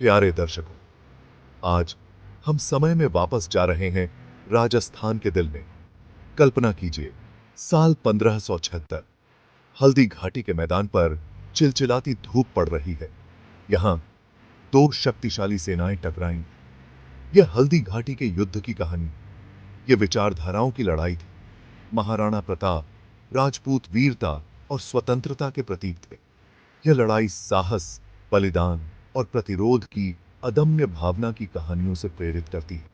प्यारे दर्शकों, आज हम समय में वापस जा रहे हैं राजस्थान के दिल में। कल्पना कीजिए, साल 1576, हल्दी घाटी के मैदान पर चिलचिलाती धूप पड़ रही है। यहां दो शक्तिशाली सेनाएं टकराईं। यह हल्दी घाटी के युद्ध की कहानी, यह विचारधाराओं की लड़ाई थी। महाराणा प्रताप राजपूत वीरता और स्वतंत्रता के प्रतीक थे। यह लड़ाई साहस, बलिदान और प्रतिरोध की अदम्य भावना की कहानियों से प्रेरित करती है।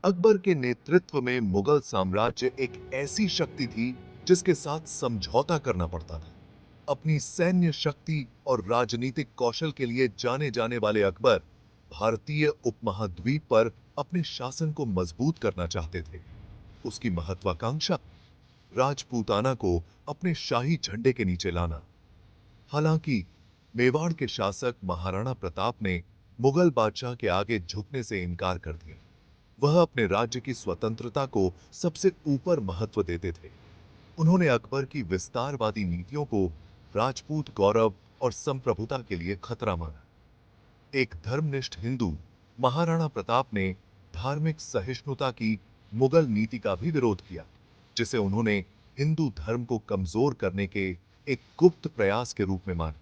अकबर के नेतृत्व में मुगल साम्राज्य एक ऐसी शक्ति थी जिसके साथ समझौता करना पड़ता था। अपनी सैन्य शक्ति और राजनीतिक कौशल के लिए जाने जाने वाले अकबर भारतीय उपमहाद्वीप पर अपने शासन को मजबूत करना चाहते थे। उसकी महत्वाकांक्षा राजपूताना को अपने शाही झंडे के नीचे लाना। हालांकि मेवाड़ के शासक महाराणा प्रताप ने मुगल बादशाह के आगे झुकने से इनकार कर दिया। वह अपने राज्य की स्वतंत्रता को सबसे ऊपर महत्व देते थे। उन्होंने अकबर की विस्तारवादी नीतियों को राजपूत गौरव और संप्रभुता के लिए खतरा माना। एक धर्मनिष्ठ हिंदू महाराणा प्रताप ने धार्मिक सहिष्णुता की मुगल नीति का भी विरोध किया, जिसे उन्होंने हिंदू धर्म को कमजोर करने के एक गुप्त प्रयास के रूप में माना।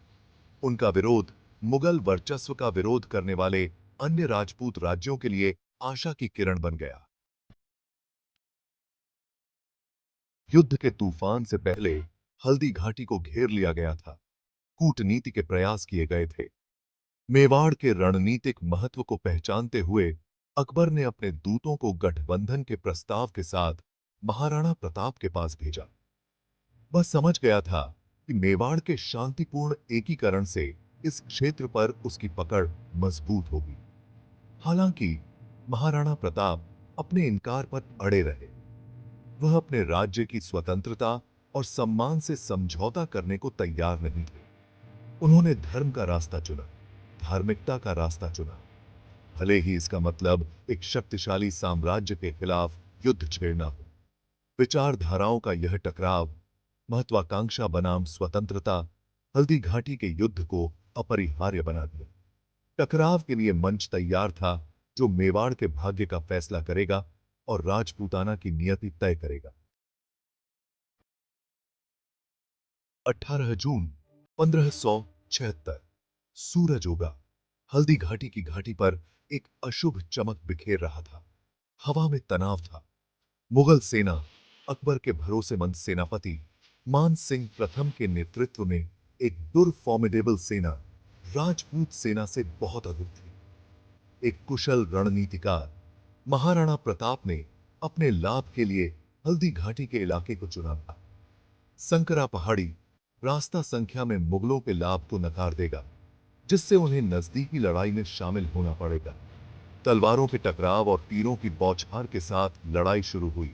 उनका विरोध मुगल वर्चस्व का विरोध करने वाले अन्य राजपूत राज्यों के लिए आशा की किरण बन गया। युद्ध के तूफान से पहले हल्दी घाटी को घेर लिया गया था। कूटनीति के प्रयास किए गए थे। मेवाड़ के रणनीतिक महत्व को पहचानते हुए अकबर ने अपने दूतों को गठबंधन के प्रस्ताव के साथ महाराणा प्रताप के पास भेजा। वह समझ गया था कि मेवाड़ के शांतिपूर्ण एकीकरण से इस क्षेत्र पर उसकी पकड़ मजबूत होगी। हालांकि महाराणा प्रताप अपने इनकार पर अड़े रहे। वह अपने राज्य की स्वतंत्रता और सम्मान से समझौता करने को तैयार नहीं थे। उन्होंने धर्म का रास्ता चुना, धार्मिकता का रास्ता चुना, भले ही इसका मतलब एक शक्तिशाली साम्राज्य के खिलाफ युद्ध छेड़ना हो। विचारधाराओं का यह टकराव, महत्वाकांक्षा बनाम स्वतंत्रता, हल्दी घाटी के युद्ध को अपरिहार्य बना दिया। टकराव के लिए मंच तैयार था, जो मेवाड़ के भाग्य का फैसला करेगा और राजपूताना की नियति तय करेगा। 18 जून 1576, सूरज उगा। हल्दी घाटी की घाटी पर एक अशुभ चमक बिखेर रहा था। हवा में तनाव था। मुगल सेना अकबर के भरोसेमंद सेनापति मान सिंह प्रथम के नेतृत्व में एक फॉर्मिडेबल सेना राजपूत सेना से बहुत अधिक थी। एक कुशल रणनीतिकार महाराणा प्रताप ने अपने लाभ के लिए हल्दी घाटी के इलाके को चुना था। संकरा पहाड़ी रास्ता संख्या में मुगलों के लाभ को नकार देगा, जिससे उन्हें नजदीकी लड़ाई में शामिल होना पड़ेगा। तलवारों के टकराव और तीरों की बौछार के साथ लड़ाई शुरू हुई।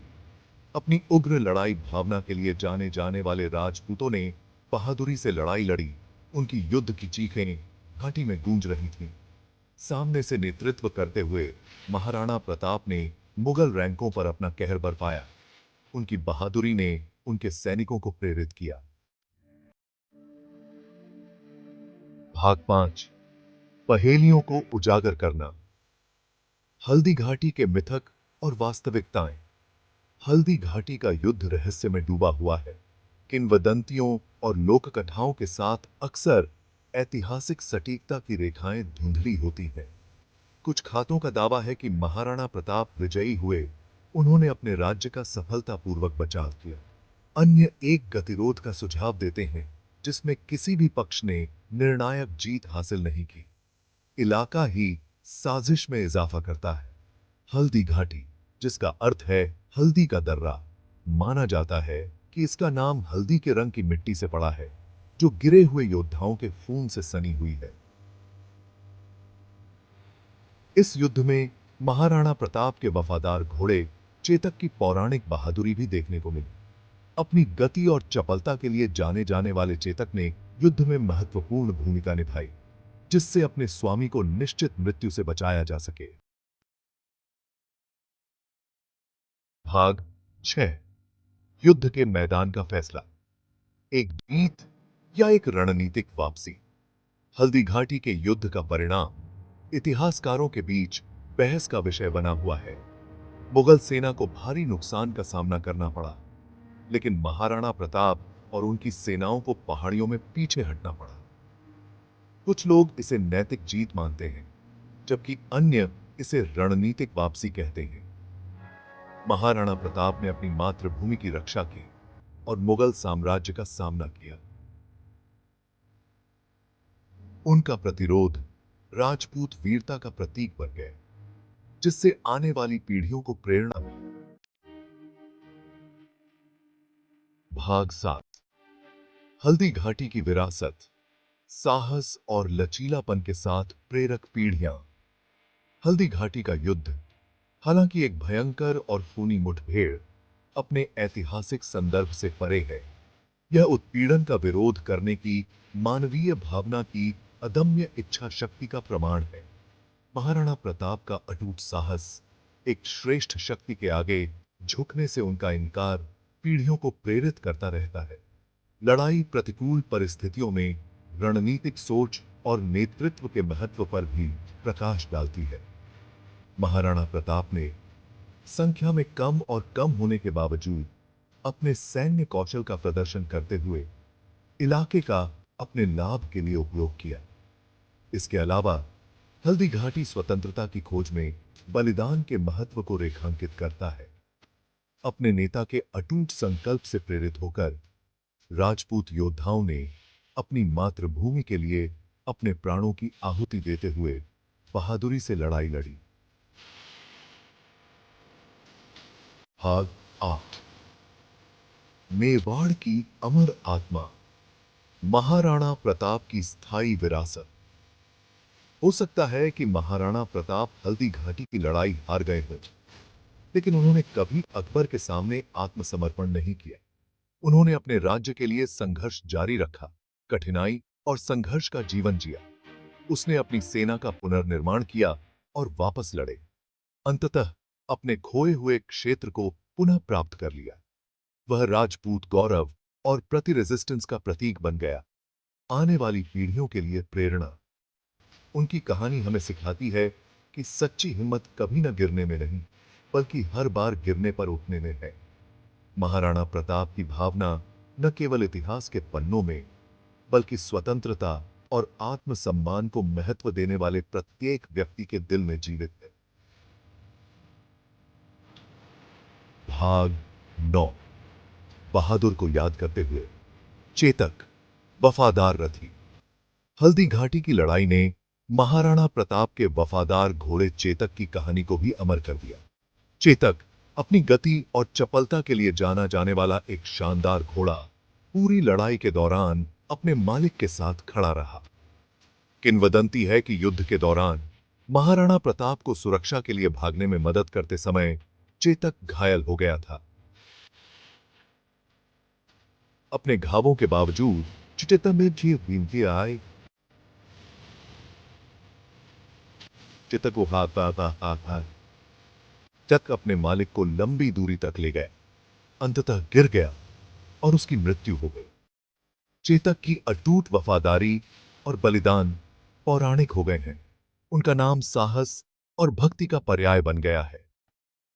अपनी उग्र लड़ाई भावना के लिए जाने जाने वाले राजपूतों ने बहादुरी से लड़ाई लड़ी। उनकी युद्ध की चीखें घाटी में गूंज रही थीं। सामने से नेतृत्व करते हुए महाराणा प्रताप ने मुगल रैंकों पर अपना कहर बरपाया। उनकी बहादुरी ने उनके सैनिकों को प्रेरित किया। भाग 5, पहेलियों को उजागर करना। हल्दी घाटी के मिथक और वास्तविकताएं। हल्दी घाटी का युद्ध रहस्य में डूबा हुआ है। किंवदंतियों और लोक कथाओं के साथ अक्सर ऐतिहासिक सटीकता की रेखाएं धुंधली होती हैं। कुछ खातों का दावा है कि महाराणा प्रताप विजयी हुए, उन्होंने अपने राज्य का सफलतापूर्वक बचाव किया। अन्य एक गतिरोध का सुझाव देते हैं, जिसमें किसी भी पक्ष ने निर्णायक जीत हासिल नहीं की। इलाका ही साजिश में इजाफा करता है। हल्दी घाटी, जिसका अर्थ है हल्दी का दर्रा, माना जाता है कि इसका नाम हल्दी के रंग की मिट्टी से पड़ा है, जो गिरे हुए योद्धाओं के खून से सनी हुई है। इस युद्ध में महाराणा प्रताप के वफादार घोड़े चेतक की पौराणिक बहादुरी भी देखने को मिली। अपनी गति और चपलता के लिए जाने जाने वाले चेतक ने युद्ध में महत्वपूर्ण भूमिका निभाई, जिससे अपने स्वामी को निश्चित मृत्यु से बचाया जा सके। भाग 6, युद्ध के मैदान का फैसला। एक जीत या एक रणनीतिक वापसी? हल्दी घाटी के युद्ध का परिणाम इतिहासकारों के बीच बहस का विषय बना हुआ है। मुगल सेना को भारी नुकसान का सामना करना पड़ा, लेकिन महाराणा प्रताप और उनकी सेनाओं को पहाड़ियों में पीछे हटना पड़ा। कुछ लोग इसे नैतिक जीत मानते हैं, जबकि अन्य इसे रणनीतिक वापसी कहते हैं। महाराणा प्रताप ने अपनी मातृभूमि की रक्षा की और मुगल साम्राज्य का सामना किया। उनका प्रतिरोध राजपूत वीरता का प्रतीक बन गए, जिससे आने वाली पीढ़ियों को प्रेरणा मिली। भाग 7। हल्दी घाटी की विरासत, साहस और लचीलापन के साथ प्रेरक पीढ़ियां। हल्दी घाटी का युद्ध, हालांकि एक भयंकर और खूनी मुठभेड़, अपने ऐतिहासिक संदर्भ से परे है। यह उत्पीड़न का विरोध करने की मानवीय भावना की अदम्य इच्छा शक्ति का प्रमाण है। महाराणा प्रताप का अटूट साहस, एक श्रेष्ठ शक्ति के आगे झुकने से उनका इनकार, पीढ़ियों को प्रेरित करता रहता है। लड़ाई प्रतिकूल परिस्थितियों में रणनीतिक सोच और नेतृत्व के महत्व पर भी प्रकाश डालती है। महाराणा प्रताप ने संख्या में कम और कम होने के बावजूद अपने सैन्य कौशल का प्रदर्शन करते हुए इलाके का अपने लाभ के लिए उपयोग किया। इसके अलावा हल्दी घाटी स्वतंत्रता की खोज में बलिदान के महत्व को रेखांकित करता है। अपने नेता के अटूट संकल्प से प्रेरित होकर राजपूत योद्धाओं ने अपनी मातृभूमि के लिए अपने प्राणों की आहुति देते हुए बहादुरी से लड़ाई लड़ी। भाग 8। मेवाड़ की अमर आत्मा, महाराणा प्रताप की स्थायी विरासत। हो सकता है कि महाराणा प्रताप हल्दी घाटी की लड़ाई हार गए हों, लेकिन उन्होंने कभी अकबर के सामने आत्मसमर्पण नहीं किया। उन्होंने अपने राज्य के लिए संघर्ष जारी रखा, कठिनाई और संघर्ष का जीवन जिया। उसने अपनी सेना का पुनर्निर्माण किया और वापस लड़े। अंततः अपने खोए हुए क्षेत्र को पुनः प्राप्त कर लिया। वह राजपूत गौरव और प्रति रेजिस्टेंस का प्रतीक बन गया, आने वाली पीढ़ियों के लिए प्रेरणा। उनकी कहानी हमें सिखाती है कि सच्ची हिम्मत कभी न गिरने में नहीं, बल्कि हर बार गिरने पर उठने में है। महाराणा प्रताप की भावना न केवल इतिहास के पन्नों में, बल्कि स्वतंत्रता और आत्मसम्मान को महत्व देने वाले प्रत्येक व्यक्ति के दिल में जीवित है। भाग 9। बहादुर को याद करते हुए। चेतक, वफादार रथी। हल्दी घाटी की लड़ाई ने महाराणा प्रताप के वफादार घोड़े चेतक की कहानी को भी अमर कर दिया। चेतक अपनी गति और चपलता के लिए जाना जाने वाला एक शानदार घोड़ा, पूरी लड़ाई के दौरान अपने मालिक के साथ खड़ा रहा। किंवदंती है कि युद्ध के दौरान महाराणा प्रताप को सुरक्षा के लिए भागने में मदद करते समय चेतक घायल हो गया था। अपने घावों के बावजूद चेतक में जी विनती आई। चेतक को हाथ चेतक अपने मालिक को लंबी दूरी तक ले गए, अंततः गिर गया और उसकी मृत्यु हो गई। चेतक की अटूट वफादारी और बलिदान पौराणिक हो गए हैं। उनका नाम साहस और भक्ति का पर्याय बन गया है।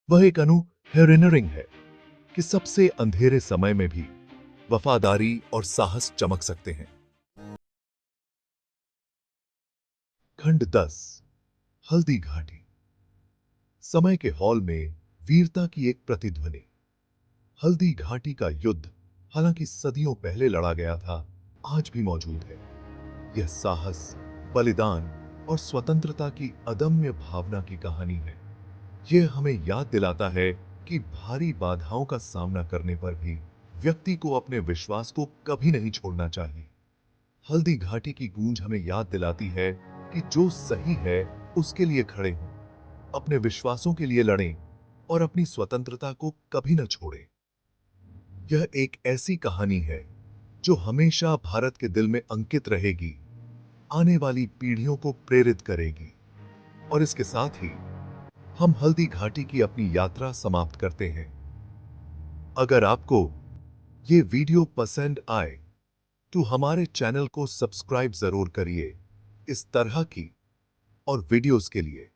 वह एक अनुप्रेरणा है कि सबसे अंधेरे समय में भी वफादारी और साहस चमक सकते हैं। खंड 10। हल्दी घाटी। समय के हॉल में वीरता की एक प्रतिध्वनि। हल्दी घाटी का युद्ध, हालांकि सदियों पहले लड़ा गया था, आज भी मौजूद है। यह साहस, बलिदान और स्वतंत्रता की अदम्य भावना की कहानी है। यह हमें याद दिलाता है कि भारी बाधाओं का सामना करने पर भी व्यक्ति को अपने विश्वास को कभी नहीं छोड़ना चाहिए। हल्दी घाटी की गूंज हमें याद दिलाती है कि जो सही है उसके लिए खड़े हों, अपने विश्वासों के लिए लड़ें और अपनी स्वतंत्रता को कभी न छोड़ें। यह एक ऐसी कहानी है जो हमेशा भारत के दिल में अंकित रहेगी, आने वाली पीढ़ियों को प्रेरित करेगी। और इसके साथ ही हम हल्दी घाटी की अपनी यात्रा समाप्त करते हैं। अगर आपको ये वीडियो पसंद आए तो हमारे चैनल को सब्सक्राइब जरूर करिए इस तरह की और वीडियोस के लिए।